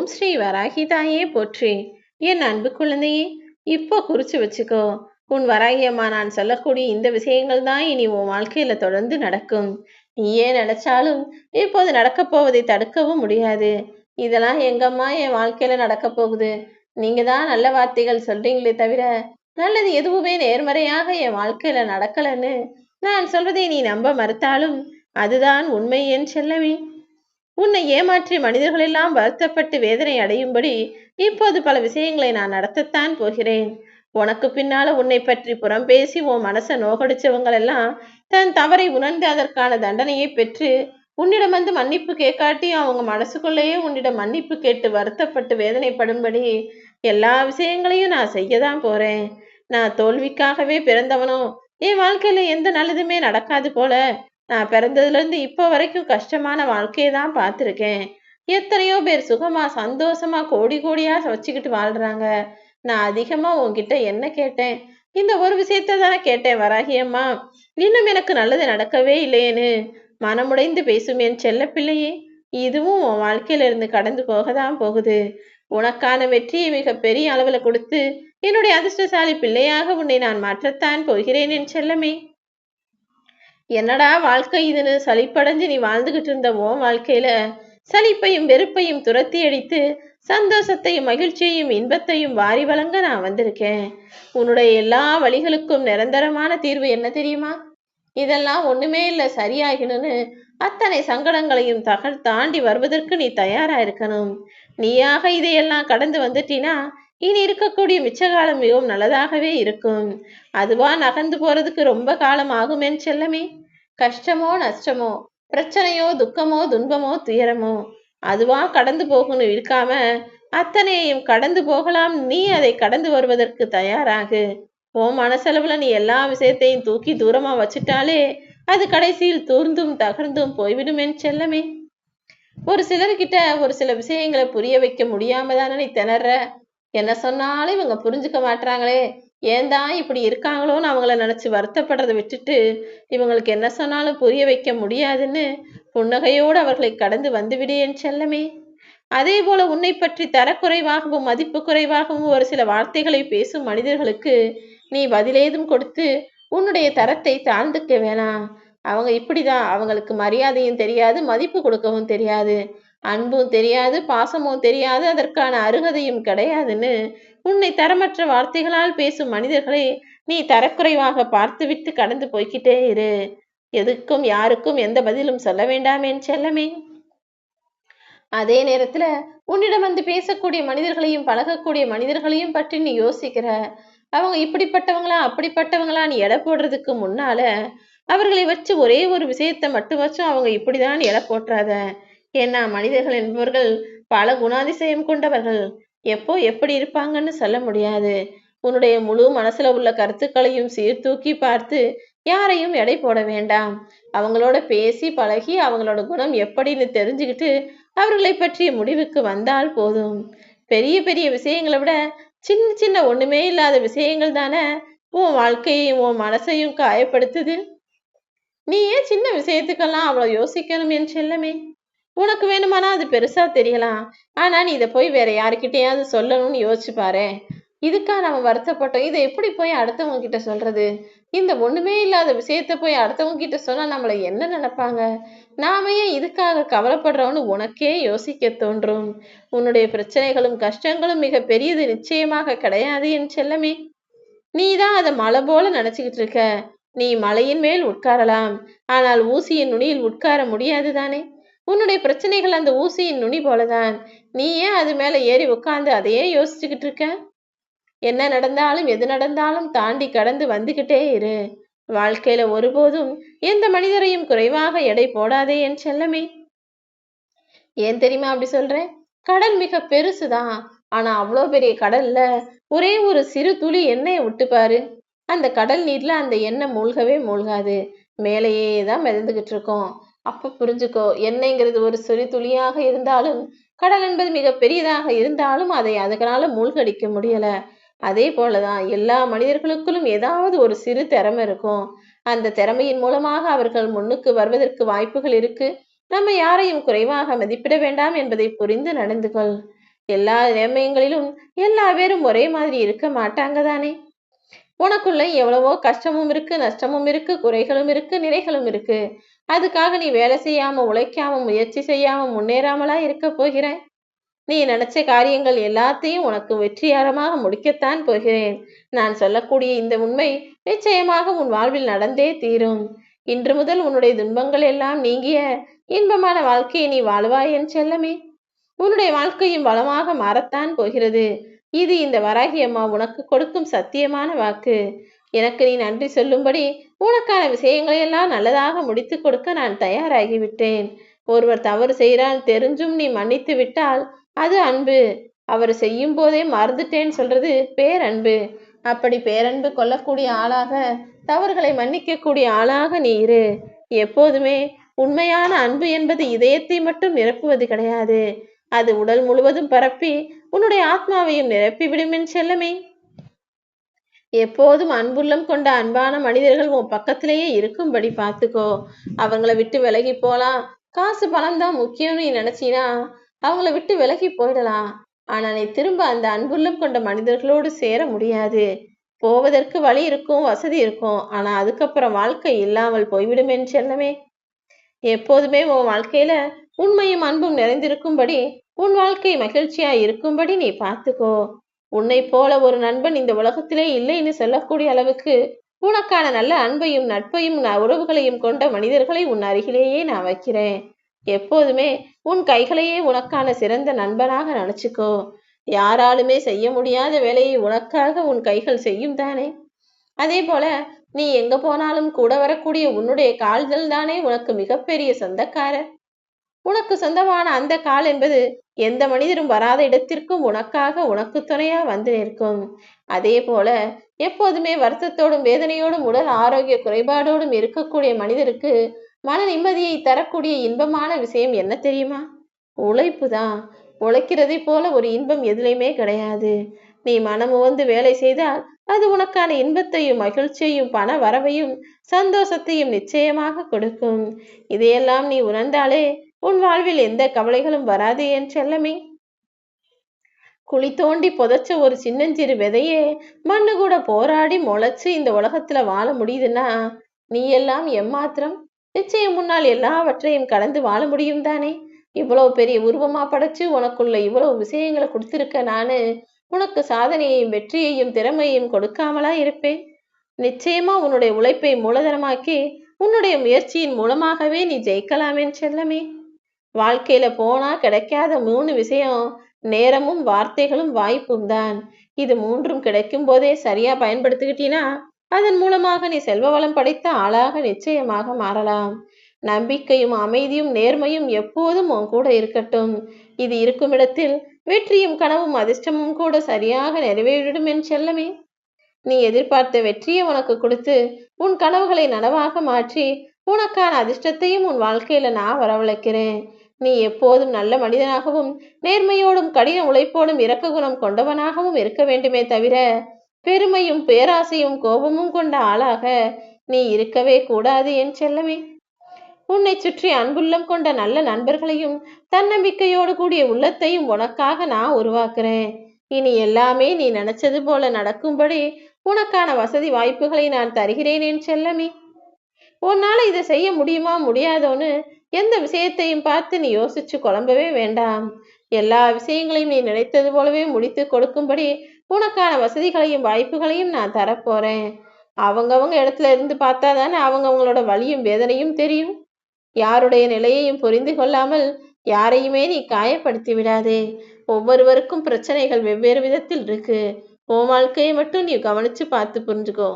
ஓம் ஸ்ரீ வராகி தாயே போற்றி. என் அன்பு குழந்தையே, இப்போ குறிச்சு வச்சுக்கோ. உன் வராகி அம்மா நான் சொல்லக்கூடிய இந்த விஷயங்கள் தான் இனி உன் வாழ்க்கையில தொடர்ந்து நடக்கும். நீ ஏன் நினைச்சாலும் இப்போது நடக்க போவதை தடுக்கவும் முடியாது. இதெல்லாம் எங்கம்மா என் வாழ்க்கையில நடக்க போகுது, நீங்க தான் நல்ல வார்த்தைகள் சொல்றீங்களே தவிர நல்லது எதுவுமே நேர்மறையாக என் வாழ்க்கையில நடக்கலன்னு நான் சொல்றதை நீ நம்ப மறுத்தாலும் அதுதான் உண்மை என் செல்லமே. உன்னை ஏமாற்றி மனிதர்களெல்லாம் வருத்தப்பட்டு வேதனை அடையும்படி இப்போது பல விஷயங்களை நான் நடத்தத்தான் போகிறேன். உனக்கு பின்னால உன்னை பற்றி புறம் பேசி உன் மனசை நோகடிச்சவங்களெல்லாம் தன் தவறை உணர்ந்து அதற்கான தண்டனையை பெற்று உன்னிடம் வந்து மன்னிப்பு கேட்காட்டி அவங்க மனசுக்குள்ளேயே உன்னிடம் மன்னிப்பு கேட்டு வருத்தப்பட்டு வேதனைப்படும்படி எல்லா விஷயங்களையும் நான் செய்யதான் போறேன். நான் தோல்விக்காகவே பிறந்தவனோ என் வாழ்க்கையில எந்த நல்லதுமே நடக்காது போல நான் பிறந்ததுல இருந்து இப்போ வரைக்கும் கஷ்டமான வாழ்க்கையை தான் பார்த்துருக்கேன். எத்தனையோ பேர் சுகமா சந்தோஷமா கோடி கோடியா வச்சுக்கிட்டு வாழ்றாங்க. நான் அதிகமா உன்கிட்ட என்ன கேட்டேன்? இந்த ஒரு விஷயத்த தானே கேட்டேன் வராகியம்மா. இன்னும் எனக்கு நல்லது நடக்கவே இல்லையேன்னு மனமுடைந்து பேசும் என் செல்ல பிள்ளையே, இதுவும் உன் வாழ்க்கையில இருந்து கடந்து போகதான் போகுது. உனக்கான வெற்றியை மிக பெரிய அளவுல கொடுத்து என்னுடைய அதிர்ஷ்டசாலி பிள்ளையாக உன்னை நான் மாற்றத்தான் போகிறேன் என் செல்லமே. என்னடா வாழ்க்கை இதுன்னு சலிப்படைஞ்சு நீ வாழ்ந்துகிட்டு இருந்த உன் வாழ்க்கையில சலிப்பையும் வெறுப்பையும் துரத்தி அடித்து சந்தோஷத்தையும் மகிழ்ச்சியையும் இன்பத்தையும் வாரி வழங்க நான் வந்திருக்கேன். உன்னுடைய எல்லா வழிகளுக்கும் நிரந்தரமான தீர்வு என்ன தெரியுமா? இதெல்லாம் ஒண்ணுமே இல்லை சரியாகணும்னு அத்தனை சங்கடங்களையும் தாண்டி வருவதற்கு நீ தயாரா இருக்கணும். நீயாக இதையெல்லாம் கடந்து வந்துட்டீனா இனி இருக்கக்கூடிய மிச்ச காலம் மிகவும் நல்லதாகவே இருக்கும். அதுவா நகர்ந்து போறதுக்கு ரொம்ப காலம் ஆகுமேன்னு செல்லமே. கஷ்டமோ நஷ்டமோ பிரச்சனையோ துக்கமோ துன்பமோ துயரமோ அதுவா கடந்து போகணும் இருக்காம அத்தனையையும் கடந்து போகலாம். நீ அதை கடந்து வருவதற்கு தயாராகு. உன் மனசளவுல நீ எல்லா விஷயத்தையும் தூக்கி தூரமா வச்சுட்டாலே அது கடைசியில் தூர்ந்தும் தகர்ந்தும் போய்விடுமேன்னு செல்லமே. ஒரு சிலர்கிட்ட ஒரு சில விஷயங்களை புரிய வைக்க முடியாம தானே நீ திணற. என்ன சொன்னாலும் இவங்க புரிஞ்சுக்க மாட்டாங்களே, ஏன் தான் இப்படி இருக்காங்களோன்னு அவங்கள நினைச்சு வருத்தப்படுறதை விட்டுட்டு இவங்களுக்கு என்ன சொன்னாலும் புரிய வைக்க முடியாதுன்னு புன்னகையோடு அவர்களை கடந்து வந்துவிடு என் செல்லமே. அதே போல உன்னை பற்றி தரக்குறைவாகவும் மதிப்பு குறைவாகவும் ஒரு சில வார்த்தைகளை பேசும் மனிதர்களுக்கு நீ பதிலேதும் கொடுத்து உன்னுடைய தரத்தை தாழ்ந்துக்க வேணாம். அவங்க இப்படிதான், அவங்களுக்கு மரியாதையும் தெரியாது மதிப்பு கொடுக்கவும் தெரியாது, அன்பும் தெரியாது பாசமும் தெரியாது, அதற்கான அருகதையும் கிடையாதுன்னு உன்னை தரமற்ற வார்த்தைகளால் பேசும் மனிதர்களை நீ தரக்குறைவாக பார்த்துவிட்டு கடந்து போய்கிட்டே இரு. எதுக்கும் யாருக்கும் எந்த பதிலும் சொல்ல வேண்டாம் என் செல்லமே. அதே நேரத்துல உன்னிடம் வந்து பேசக்கூடிய மனிதர்களையும் பழகக்கூடிய மனிதர்களையும் பற்றி நீ யோசிக்கிற. அவங்க இப்படிப்பட்டவங்களா அப்படிப்பட்டவங்களா நீ எடை போடுறதுக்கு முன்னால அவர்களை வச்சு ஒரே ஒரு விஷயத்தை மட்டும் வச்சும் அவங்க இப்படிதான் எடை போட்டுறாத. ஏன்னா மனிதர்கள் என்பவர்கள் பல குணாதிசயம் கொண்டவர்கள். எப்போ எப்படி இருப்பாங்கன்னு சொல்ல முடியாது. உன்னுடைய முழு மனசுல உள்ள கருத்துக்களையும் சீர்தூக்கி பார்த்து யாரையும் எடை போட வேண்டாம். அவங்களோட பேசி பழகி அவங்களோட குணம் எப்படின்னு தெரிஞ்சுக்கிட்டு அவர்களை பற்றிய முடிவுக்கு வந்தால் போதும். பெரிய பெரிய விஷயங்களை விட சின்ன சின்ன ஒண்ணுமே இல்லாத விஷயங்கள் தானே உன் வாழ்க்கையையும் உன் மனசையும் காயப்படுத்துது. நீ ஏன் சின்ன விஷயத்துக்கெல்லாம் அவ்வளவு யோசிக்கணும் என் செல்லமே? உனக்கு வேணுமானா அது பெருசா தெரியலாம். ஆனா நீ இதை போய் வேற யாருக்கிட்டையாவது சொல்லணும்னு யோசிச்சு பாரு. இதுக்கா நம்ம வருத்தப்பட்டோம், இதை எப்படி போய் அடுத்தவங்க கிட்ட சொல்றது? இந்த ஒண்ணுமே இல்லாத விஷயத்த போய் அடுத்தவங்க கிட்ட சொன்னா நம்மளை என்ன நினைப்பாங்க? நாம ஏன் இதுக்காக கவலைப்படுறோம்னு உனக்கே யோசிக்க தோன்றும். உன்னுடைய பிரச்சனைகளும் கஷ்டங்களும் மிக பெரியது நிச்சயமாக கிடையாது என் செல்லமே. நீ தான் அதை மலை போல நினைச்சுக்கிட்டு இருக்க. நீ மலையின் மேல் உட்காரலாம், ஆனால் ஊசியின் நுனியில் உட்கார முடியாது தானே. உன்னுடைய பிரச்சனைகள் அந்த ஊசியின் நுனி போலதான். நீ ஏன் அது மேல ஏறி உட்கார்ந்து அதையே யோசிச்சுக்கிட்டு இருக்க? என்ன நடந்தாலும் எது நடந்தாலும் தாண்டி கடந்து வந்துகிட்டே இரு. வாழ்க்கையில ஒருபோதும் எந்த மனிதரையும் குறைவாக எடை போடாதே என் செல்லமே. ஏன் தெரியுமா அப்படி சொல்றேன்? கடல் மிக பெருசுதான். ஆனா அவ்வளோ பெரிய கடல்ல ஒரே ஒரு சிறு துளி எண்ணெயை விட்டு பாரு, அந்த கடல் நீர்ல அந்த எண்ணெய் மூழ்கவே மூழ்காது, மேலேயே தான் மிதந்துகிட்டு இருக்கோம். அப்ப புரிஞ்சுக்கோ, எண்ணெய்ங்கிறது ஒரு சிறு துளியாக இருந்தாலும் கடல் என்பது மிக பெரியதாக இருந்தாலும் அதை அதனால மூழ்கடிக்க முடியல. அதே போலதான் எல்லா மனிதர்களுக்குள்ளும் ஏதாவது ஒரு சிறு திறமை இருக்கும். அந்த திறமையின் மூலமாக அவர்கள் முன்னுக்கு வருவதற்கு வாய்ப்புகள் இருக்கு. நம்ம யாரையும் குறைவாக மதிப்பிட வேண்டாம் என்பதை புரிந்து நடந்து கொள். எல்லா நேர்மையங்களிலும் எல்லா பேரும் ஒரே மாதிரி இருக்க மாட்டாங்க தானே. உனக்குள்ள எவ்வளவோ கஷ்டமும் இருக்கு, நஷ்டமும் இருக்கு, குறைகளும் இருக்கு, நிறைகளும் இருக்கு. அதுக்காக நீ வேலை செய்யாம, உழைக்காம, முயற்சி செய்யாம முன்னேறாமலா இருக்க போகிற? நீ நினைச்ச காரியங்கள் எல்லாத்தையும் உனக்கு வெற்றிகரமாக முடிக்கத்தான் போகிறேன். நான் சொல்லக்கூடிய இந்த உண்மை நிச்சயமாக உன் வாழ்வில் நடந்தே தீரும். இன்று முதல் உன்னுடைய துன்பங்கள் எல்லாம் நீங்கிய இன்பமான வாழ்க்கையை நீ வாழ்வாய் என் செல்லமே. உன்னுடைய வாழ்க்கையும் வளமாக மாறத்தான் போகிறது. இது இந்த வராகி அம்மா உனக்கு கொடுக்கும் சத்தியமான வாக்கு. எனக்கு நீ நன்றி சொல்லும்படி உனக்கான விஷயங்களை எல்லாம் நல்லதாக முடித்து கொடுக்க நான் தயாராகிவிட்டேன். ஒருவர் தவறு செய்கிறான் தெரிஞ்சும் நீ மன்னித்து விட்டால் அது அன்பு. அவர் செய்யும் போதே மறந்துட்டேன்னு சொல்றது பேரன்பு. அப்படி பேரன்பு கொள்ளக்கூடிய ஆளாக, தவறுகளை மன்னிக்கக்கூடிய ஆளாக நீ இரு. எப்போதுமே உண்மையான அன்பு என்பது இதயத்தை மட்டும் நிரப்புவது கிடையாது, அது உடல் முழுவதும் பரப்பி உன்னுடைய ஆத்மாவையும் நிரப்பிவிடும் என் செல்லமே. எப்போதும் அன்புள்ளம் கொண்ட அன்பான மனிதர்கள் உன் பக்கத்திலேயே இருக்கும்படி பார்த்துக்கோ. அவங்கள விட்டு விலகி போலாம், காசு பணம் தான் முக்கியம்னு நீ நினைச்சினா அவங்கள விட்டு விலகி போயிடலாம். ஆனா நீ திரும்ப அந்த அன்புள்ளம் கொண்ட மனிதர்களோடு சேர முடியாது. போவதற்கு வழி இருக்கும், வசதி இருக்கும், ஆனா அதுக்கப்புறம் வாழ்க்கை இல்லாமல் போய்விடும் என் செல்லமே. எப்போதுமே உன் வாழ்க்கையில உண்மையும் அன்பும் நிறைந்திருக்கும்படி, உன் வாழ்க்கை மகிழ்ச்சியா இருக்கும்படி நீ பார்த்துக்கோ. உன்னை போல ஒரு நண்பன் இந்த உலகத்திலே இல்லைன்னு சொல்லக்கூடிய அளவுக்கு உனக்கான நல்ல அன்பையும் நட்பையும் உறவுகளையும் கொண்ட மனிதர்களை உன் அருகிலேயே நான் வைக்கிறேன். எப்போதுமே உன் கைகளையே உனக்கான சிறந்த நண்பனாக நினைச்சுக்கோ. யாராலுமே செய்ய முடியாத வேலையை உனக்காக உன் கைகள் செய்யும் தானே. அதே போல நீ எங்க போனாலும் கூட வரக்கூடிய உன்னுடைய கால்கள் தானே உனக்கு மிகப்பெரிய சொந்தக்காரர். உனக்கு சொந்தமான அந்த கால் என்பது எந்த மனிதரும் வராத இடத்திற்கும் உனக்காக உனக்கு துணையா வந்து நிற்கும். அதே போல எப்போதுமே வருத்தத்தோடும் வேதனையோடும் உடல் ஆரோக்கிய குறைபாடோடும் இருக்கக்கூடிய மனிதருக்கு மன நிம்மதியை தரக்கூடிய இன்பமான விஷயம் என்ன தெரியுமா? உழைப்பு தான். உழைக்கிறதை போல ஒரு இன்பம் எதுலையுமே கிடையாது. நீ மனம் உவந்து வேலை செய்தால் அது உனக்கான இன்பத்தையும் மகிழ்ச்சியையும் பண வரவையும் சந்தோஷத்தையும் நிச்சயமாக கொடுக்கும். இதையெல்லாம் நீ உணர்ந்தாலே உன் வாழ்வில் எந்த கவலைகளும் வராது என் செல்லமே. குழி தோண்டி புதைச்ச ஒரு சின்னஞ்சிறு விதையே மண்ணு கூட போராடி முளைச்சு இந்த உலகத்துல வாழ முடியுதுன்னா நீ எல்லாம் எம்மாத்திரம்? நிச்சயம் முன்னால் எல்லாவற்றையும் கடந்து வாழ முடியும் தானே. இவ்வளவு பெரிய உருவமா படைச்சு உனக்குள்ள இவ்வளவு விஷயங்களை கொடுத்திருக்க நானு உனக்கு சாதனையையும் வெற்றியையும் திறமையையும் கொடுக்காமலா இருப்பேன்? நிச்சயமா உன்னுடைய உழைப்பை மூலதனமாக்கி உன்னுடைய முயற்சியின் மூலமாகவே நீ ஜெயிக்கலாமேன்னு செல்லமே. வாழ்க்கையில போனா கிடைக்காத 3 விஷயம் நேரமும் வார்த்தைகளும் வாய்ப்பும் தான். இது 3ம் கிடைக்கும் போதே சரியா பயன்படுத்திக்கிட்டீனா அதன் மூலமாக நீ செல்வ வளம் படைத்த ஆளாக நிச்சயமாக மாறலாம். நம்பிக்கையும் அமைதியும் நேர்மையும் எப்போதும் உன் கூட இருக்கட்டும். இது இருக்கும் இடத்தில் வெற்றியும் கனவும் அதிர்ஷ்டமும் கூட சரியாக நிறைவேறிடும் என் செல்லமே. நீ எதிர்பார்த்த வெற்றியை உனக்கு கொடுத்து உன் கனவுகளை நனவாக மாற்றி உனக்கான அதிர்ஷ்டத்தையும் உன் வாழ்க்கையில நான் வரவழைக்கிறேன். நீ எப்போதும் நல்ல மனிதனாகவும் நேர்மையோடும் கடின உழைப்போடும் இரக்க குணம் கொண்டவனாகவும் இருக்க வேண்டுமே தவிர பெருமையும் பேராசையும் கோபமும் கொண்ட ஆளாக நீ இருக்கவே கூடாது என் செல்லமே. உன்னை சுற்றி அன்புள்ளம் கொண்ட நல்ல நண்பர்களையும் தன்னம்பிக்கையோடு கூடிய உள்ளத்தையும் உனக்காக நான் உருவாக்குறேன். இனி எல்லாமே நீ நினைச்சது போல நடக்கும்படி உனக்கான வசதி வாய்ப்புகளை நான் தருகிறேன் என் செல்லமே. உன்னால இதை செய்ய முடியுமா முடியாதோன்னு எந்த விஷயத்தையும் பார்த்து நீ யோசிச்சு குழம்பவே வேண்டாம். எல்லா விஷயங்களையும் நீ நினைத்தது போலவே முடித்து கொடுக்கும்படி உனக்கான வசதிகளையும் வாய்ப்புகளையும் நான் தரப்போறேன். அவங்கவங்க இடத்துல இருந்து பார்த்தா தானே அவங்கவங்களோட வலியும் வேதனையும் தெரியும். யாருடைய நிலையையும் புரிந்து கொள்ளாமல் யாரையுமே நீ காயப்படுத்தி விடாதே. ஒவ்வொருவருக்கும் பிரச்சனைகள் வெவ்வேறு விதத்தில் இருக்கு. உன் வாழ்க்கையை மட்டும் நீ கவனிச்சு பார்த்து புரிஞ்சுக்கோ.